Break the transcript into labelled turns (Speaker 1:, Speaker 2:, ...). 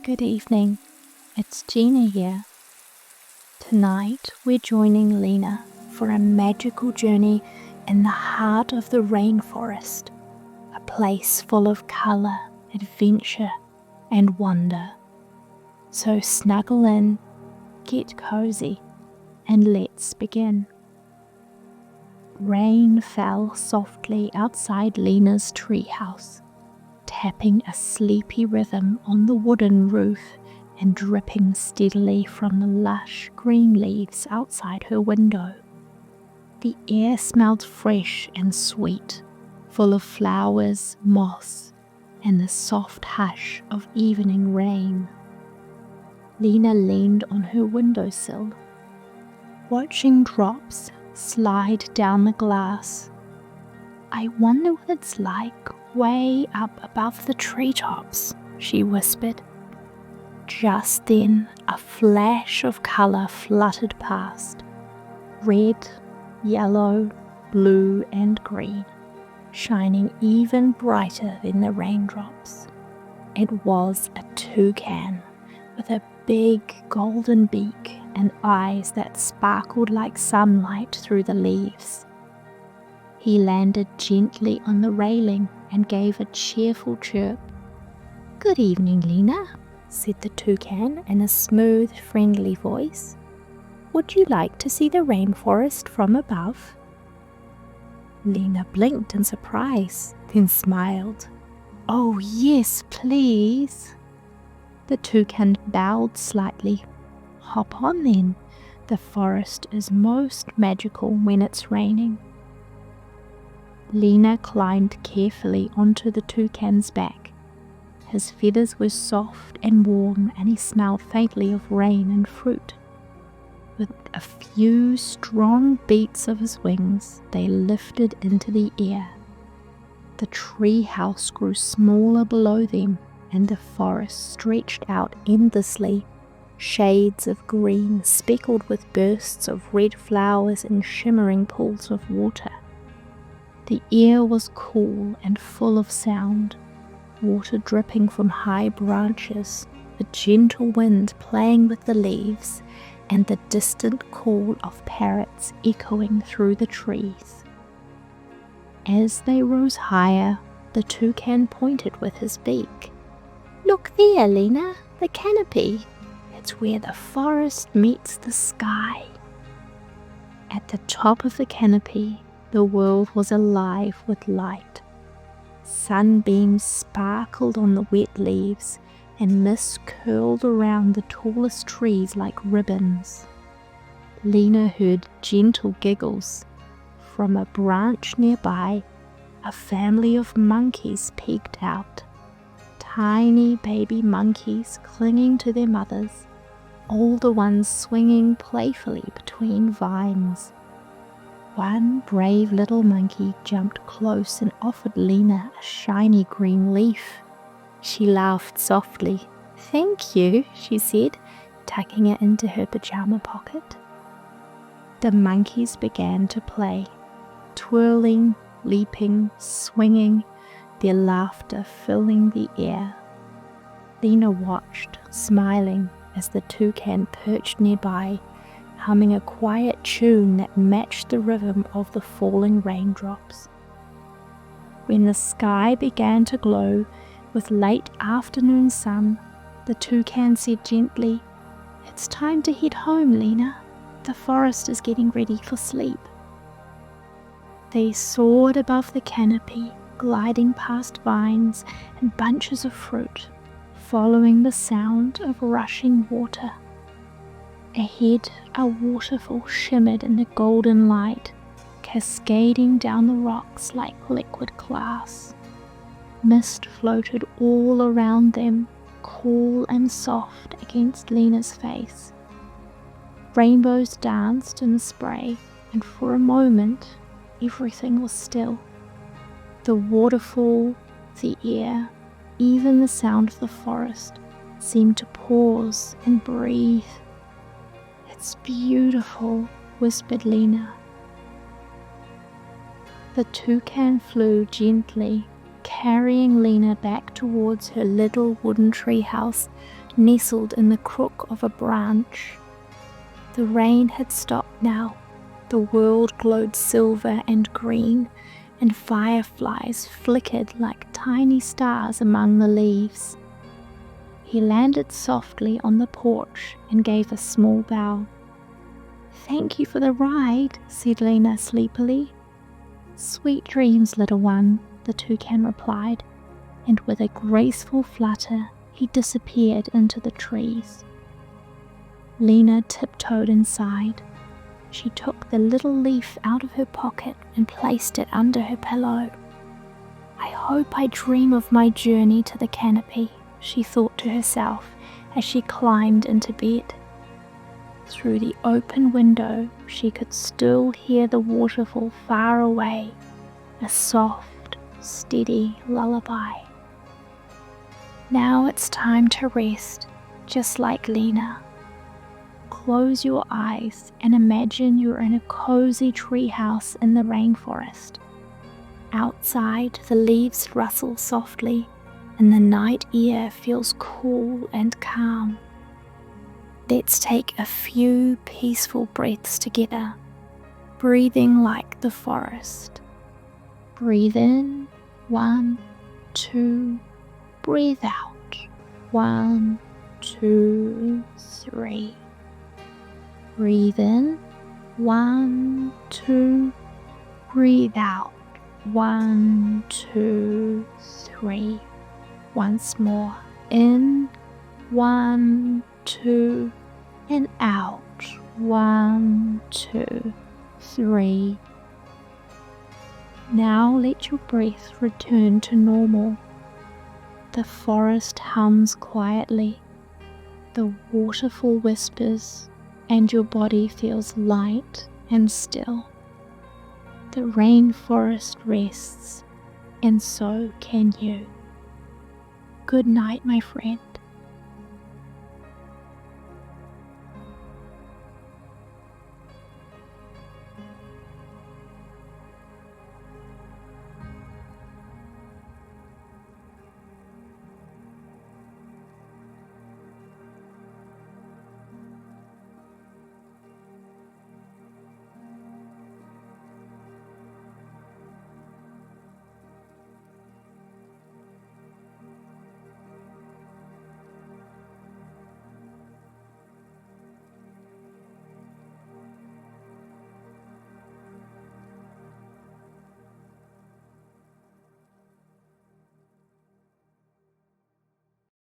Speaker 1: Good evening, it's Gina here. Tonight we're joining Lena for a magical journey in the heart of the rainforest, a place full of colour, adventure and wonder. So snuggle in, get cozy, and let's begin. Rain fell softly outside Lena's treehouse, tapping a sleepy rhythm on the wooden roof and dripping steadily from the lush green leaves outside her window. The air smelled fresh and sweet, full of flowers, moss, and the soft hush of evening rain. Lena leaned on her windowsill, watching drops slide down the glass. "I wonder what it's like way up above the treetops," she whispered. Just then, a flash of colour fluttered past. Red, yellow, blue and green, shining even brighter than the raindrops. It was a toucan with a big golden beak and eyes that sparkled like sunlight through the leaves. He landed gently on the railing and gave a cheerful chirp. "Good evening, Lena," said the toucan in a smooth, friendly voice. "Would you like to see the rainforest from above?" Lena blinked in surprise, then smiled. "Oh yes, please." The toucan bowed slightly. "Hop on then. The forest is most magical when it's raining." Lena climbed carefully onto the toucan's back. His feathers were soft and warm, and he smelled faintly of rain and fruit. With a few strong beats of his wings, they lifted into the air. The tree house grew smaller below them, and the forest stretched out endlessly, shades of green speckled with bursts of red flowers and shimmering pools of water. The air was cool and full of sound, water dripping from high branches, a gentle wind playing with the leaves, and the distant call of parrots echoing through the trees. As they rose higher, the toucan pointed with his beak. "Look there, Lena, the canopy. It's where the forest meets the sky." At the top of the canopy, the world was alive with light. Sunbeams sparkled on the wet leaves, and mist curled around the tallest trees like ribbons. Lena heard gentle giggles. From a branch nearby, a family of monkeys peeked out. Tiny baby monkeys clinging to their mothers, older ones swinging playfully between vines. One brave little monkey jumped close and offered Lena a shiny green leaf. She laughed softly. "Thank you," she said, tucking it into her pajama pocket. The monkeys began to play, twirling, leaping, swinging, their laughter filling the air. Lena watched, smiling, as the toucan perched nearby, humming a quiet tune that matched the rhythm of the falling raindrops. When the sky began to glow with late afternoon sun, the toucan said gently, "It's time to head home, Lena. The forest is getting ready for sleep." They soared above the canopy, gliding past vines and bunches of fruit, following the sound of rushing water. Ahead, a waterfall shimmered in the golden light, cascading down the rocks like liquid glass. Mist floated all around them, cool and soft against Lena's face. Rainbows danced in the spray, and for a moment, everything was still. The waterfall, the air, even the sound of the forest seemed to pause and breathe. "It's beautiful," whispered Lena. The toucan flew gently, carrying Lena back towards her little wooden treehouse nestled in the crook of a branch. The rain had stopped now. The world glowed silver and green, and fireflies flickered like tiny stars among the leaves. He landed softly on the porch and gave a small bow. "Thank you for the ride," said Lena sleepily. "Sweet dreams, little one," the toucan replied, and with a graceful flutter he disappeared into the trees. Lena tiptoed inside. She took the little leaf out of her pocket and placed it under her pillow. "I hope I dream of my journey to the canopy," she thought to herself as she climbed into bed. Through the open window she could still hear the waterfall far away, a soft, steady lullaby. Now it's time to rest, just like Lena. Close your eyes and imagine you're in a cozy treehouse in the rainforest. Outside, the leaves rustle softly and the night air feels cool and calm. Let's take a few peaceful breaths together, breathing like the forest. Breathe in, 1, 2, breathe out, 1, 2, 3. Breathe in, 1, 2, breathe out, 1, 2, 3. Once more, in, 1, 2, and out, 1, 2, 3. Now let your breath return to normal. The forest hums quietly, the waterfall whispers, and your body feels light and still. The rainforest rests, and so can you. Good night, my friend.